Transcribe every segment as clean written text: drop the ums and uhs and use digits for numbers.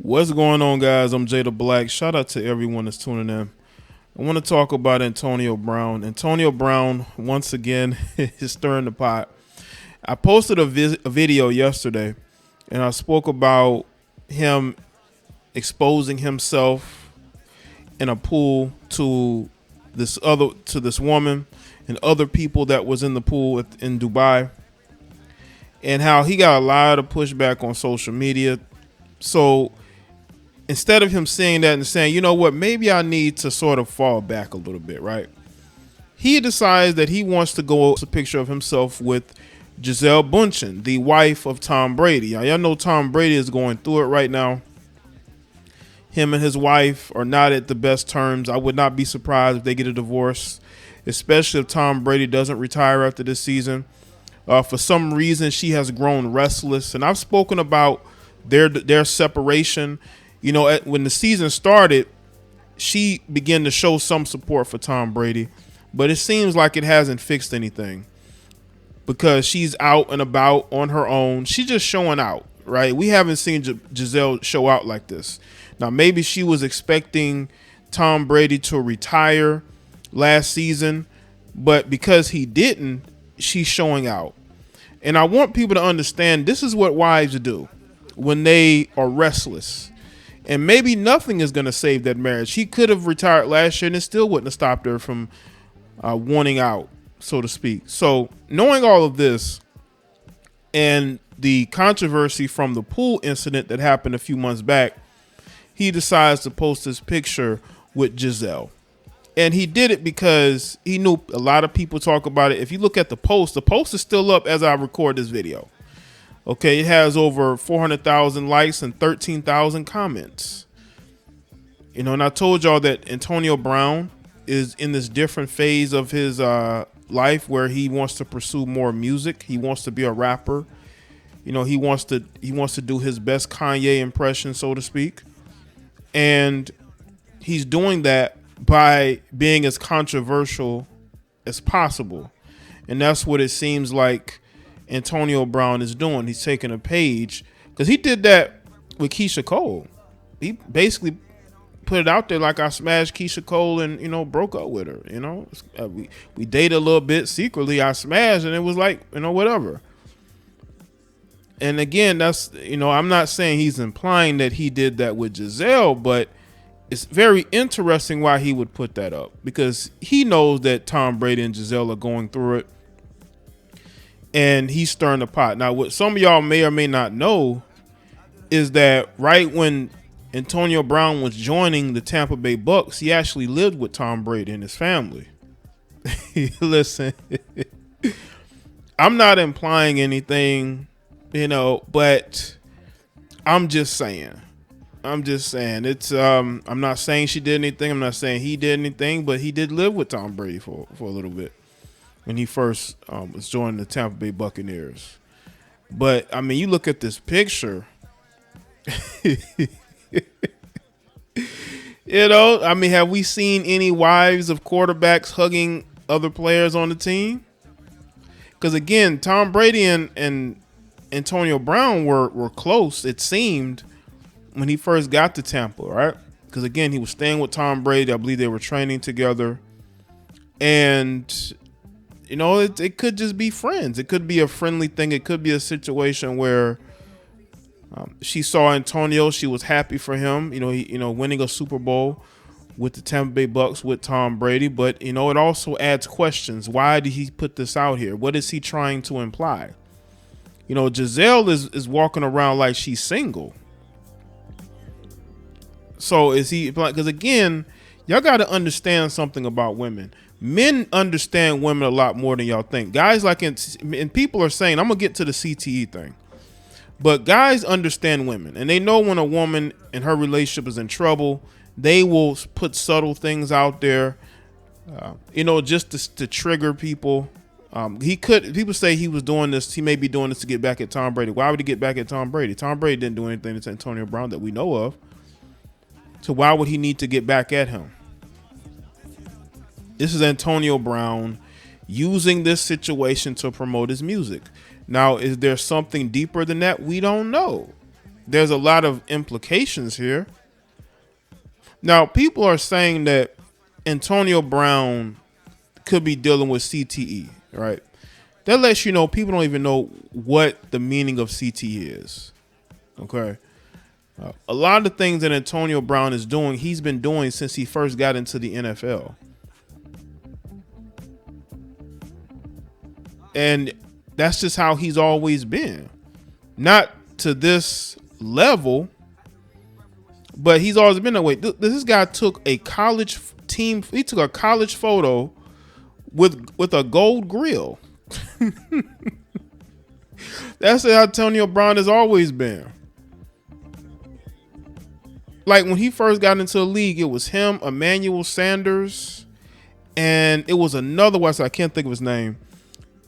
What's going on, guys? I'm Jay the Black. Shout out to everyone that's tuning in. I want to talk about Antonio Brown. Antonio Brown, once again, is stirring the pot. I posted a video yesterday, and I spoke about him exposing himself in a pool to this woman and other people that was in the pool in Dubai, and how he got a lot of pushback on social media. So instead of him saying that and saying, you know what, maybe I need to sort of fall back a little bit, right? He decides that he wants to go a picture of himself with Gisele, the wife of Tom Brady. Y'all know Tom Brady is going through it right now. Him and his wife are not at the best terms. I would not be surprised if they get a divorce, especially if Tom Brady doesn't retire after this season. For some reason, she has grown restless, and I've spoken about their separation. You know, when the season started, she began to show some support for Tom Brady, but it seems like it hasn't fixed anything because she's out and about on her own. She's just showing out, right? We haven't seen Giselle show out like this. Now, maybe she was expecting Tom Brady to retire last season, but because he didn't, she's showing out. And I want people to understand this is what wives do when they are restless. And maybe nothing is going to save that marriage. He could have retired last year and it still wouldn't have stopped her from wanting out, so to speak. So knowing all of this and the controversy from the pool incident that happened a few months back, he decides to post this picture with Giselle. And he did it because he knew a lot of people talk about it. If you look at the post is still up as I record this video. Okay, it has over 400,000 likes and 13,000 comments. You know, and I told y'all that Antonio Brown is in this different phase of his life where he wants to pursue more music. He wants to be a rapper. You know, he wants to do his best Kanye impression, so to speak. And he's doing that by being as controversial as possible. And that's what it seems like Antonio Brown is doing. He's taking a page because he did that with Keisha Cole. He basically put it out there like I smashed Keisha Cole and, you know, broke up with her. You know, we dated a little bit secretly. I smashed and it was like, you know, whatever. And again, that's, you know, I'm not saying he's implying that he did that with Giselle, but it's very interesting why he would put that up because he knows that Tom Brady and Giselle are going through it. And he's stirring the pot. Now, what some of y'all may or may not know is that right when Antonio Brown was joining the Tampa Bay Bucks, he actually lived with Tom Brady and his family. Listen, I'm not implying anything, you know, but I'm just saying. It's I'm not saying she did anything. I'm not saying he did anything, but he did live with Tom Brady for a little bit when he first was joining the Tampa Bay Buccaneers. But, I mean, you look at this picture, you know, I mean, have we seen any wives of quarterbacks hugging other players on the team? Because, again, Tom Brady and Antonio Brown were close, it seemed, when he first got to Tampa, right? Because, again, he was staying with Tom Brady. I believe they were training together. And you know, it could just be friends. It could be a friendly thing. It could be a situation where she saw Antonio. She was happy for him, winning a Super Bowl with the Tampa Bay Bucks with Tom Brady. But, you know, it also adds questions. Why did he put this out here? What is he trying to imply? You know, Giselle is walking around like she's single. So is he, because again, y'all got to understand something about women. Men understand women a lot more than y'all think. Guys and people are saying, I'm going to get to the CTE thing, but guys understand women and they know when a woman and her relationship is in trouble, they will put subtle things out there, just to trigger people. People say he was doing this. He may be doing this to get back at Tom Brady. Why would he get back at Tom Brady? Tom Brady didn't do anything to Antonio Brown that we know of. So why would he need to get back at him? This is Antonio Brown using this situation to promote his music. Now, is there something deeper than that? We don't know. there's a lot of implications here. Now, people are saying that Antonio Brown could be dealing with CTE, right? That lets you know people don't even know what the meaning of CTE is. Okay. A lot of the things that Antonio Brown is doing, he's been doing since he first got into the NFL. And that's just how he's always been. Not to this level, but he's always been that way. This guy took a college team. He took a college photo with a gold grill. That's how Antonio Brown has always been. Like when he first got into the league, it was him, Emmanuel Sanders, and it was another one. So I can't think of his name.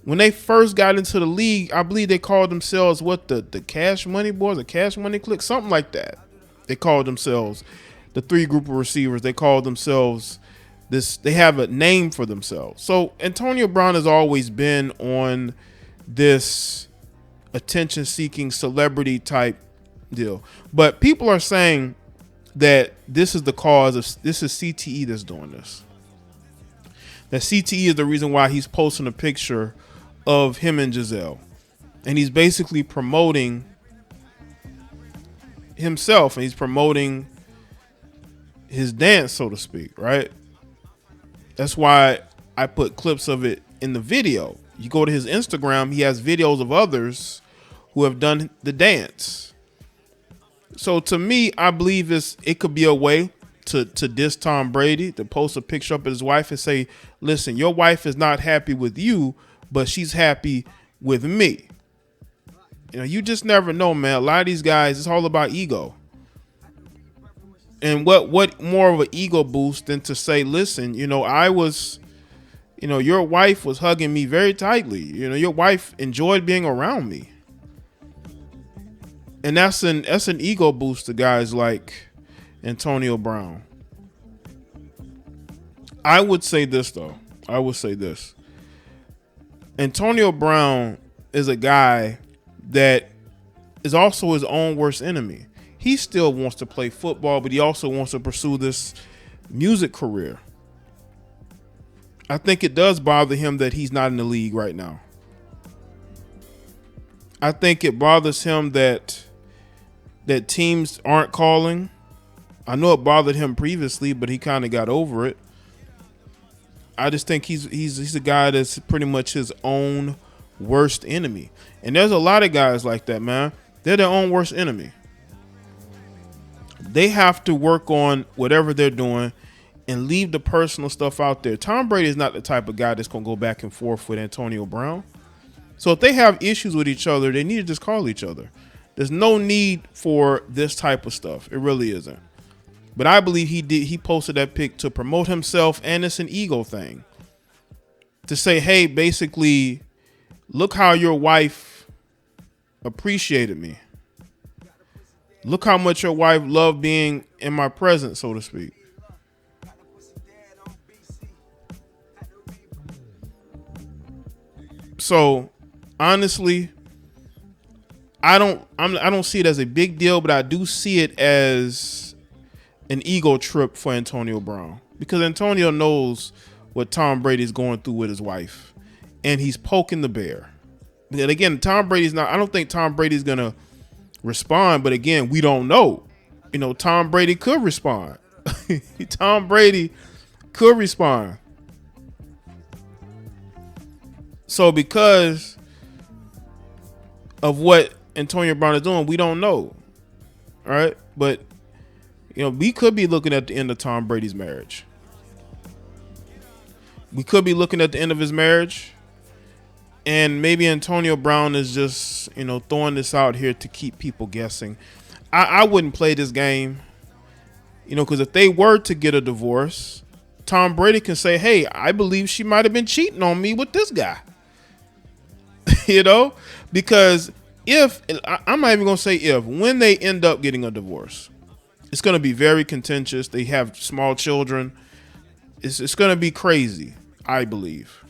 When they first got into the league, I believe they called themselves the Cash Money Boys, the Cash Money Click, something like that. They called themselves the three group of receivers. They called themselves this. They have a name for themselves. So Antonio Brown has always been on this attention-seeking celebrity type deal. But people are saying that this is the cause of this is CTE that's doing this. That CTE is the reason why he's posting a picture of him and Giselle. And he's basically promoting himself and he's promoting his dance, so to speak, right? That's why I put clips of it in the video. You go to his Instagram, he has videos of others who have done the dance. So to me, I believe it could be a way to diss Tom Brady, to post a picture up of his wife and say, listen, your wife is not happy with you, but she's happy with me. You know, you just never know, man. A lot of these guys, it's all about ego. And what more of an ego boost than to say, listen, your wife was hugging me very tightly. You know, your wife enjoyed being around me. And that's an ego boost to guys like Antonio Brown. I would say this, though. Antonio Brown is a guy that is also his own worst enemy. He still wants to play football, but he also wants to pursue this music career. I think it does bother him that he's not in the league right now. I think it bothers him that teams aren't calling. I know it bothered him previously, but he kind of got over it. I just think he's a guy that's pretty much his own worst enemy. And there's a lot of guys like that, man. They're their own worst enemy. They have to work on whatever they're doing and leave the personal stuff out there. Tom Brady is not the type of guy that's going to go back and forth with Antonio Brown. So if they have issues with each other, they need to just call each other. There's no need for this type of stuff. It really isn't. But I believe he posted that pic to promote himself, and it's an ego thing. To say, hey, basically, look how your wife appreciated me. Look how much your wife loved being in my presence, so to speak. So, honestly, I don't see it as a big deal, but I do see it as an ego trip for Antonio Brown, because Antonio knows what Tom Brady's going through with his wife, and he's poking the bear. And again, I don't think Tom Brady's gonna respond, but again, we don't know. You know, Tom Brady could respond. Tom Brady could respond. So because of what Antonio Brown is doing, we don't know. All right. But, we could be looking at the end of Tom Brady's marriage. We could be looking at the end of his marriage. And maybe Antonio Brown is just, throwing this out here to keep people guessing. I wouldn't play this game, because if they were to get a divorce, Tom Brady can say, hey, I believe she might have been cheating on me with this guy. Because I'm not even going to say when they end up getting a divorce, it's going to be very contentious. They have small children. It's going to be crazy, I believe.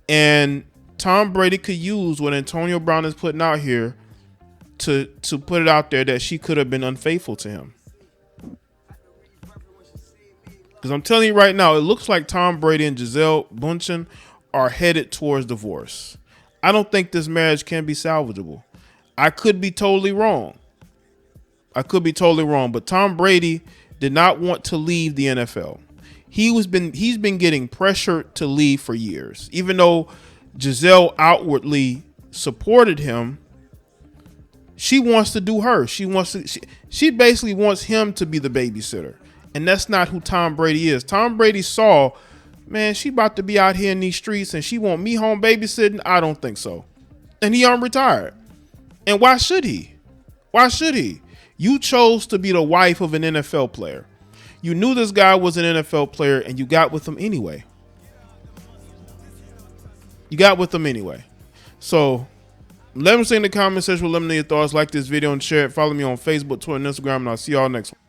And Tom Brady could use what Antonio Brown is putting out here to put it out there that she could have been unfaithful to him. Because I'm telling you right now, it looks like Tom Brady and Gisele Bündchen are headed towards divorce. I don't think this marriage can be salvageable. I could be totally wrong. But Tom Brady did not want to leave the NFL. He's been getting pressure to leave for years. Even though Gisele outwardly supported him, she wants to do her. She basically wants him to be the babysitter. And that's not who Tom Brady is. Tom Brady saw, man, she about to be out here in these streets and she want me home babysitting. I don't think so. And he unretired. And why should he? Why should he? You chose to be the wife of an NFL player. You knew this guy was an NFL player and you got with him anyway. So let me say in the comment section, let me know your thoughts. Like this video and share it. Follow me on Facebook, Twitter, and Instagram, and I'll see y'all next one.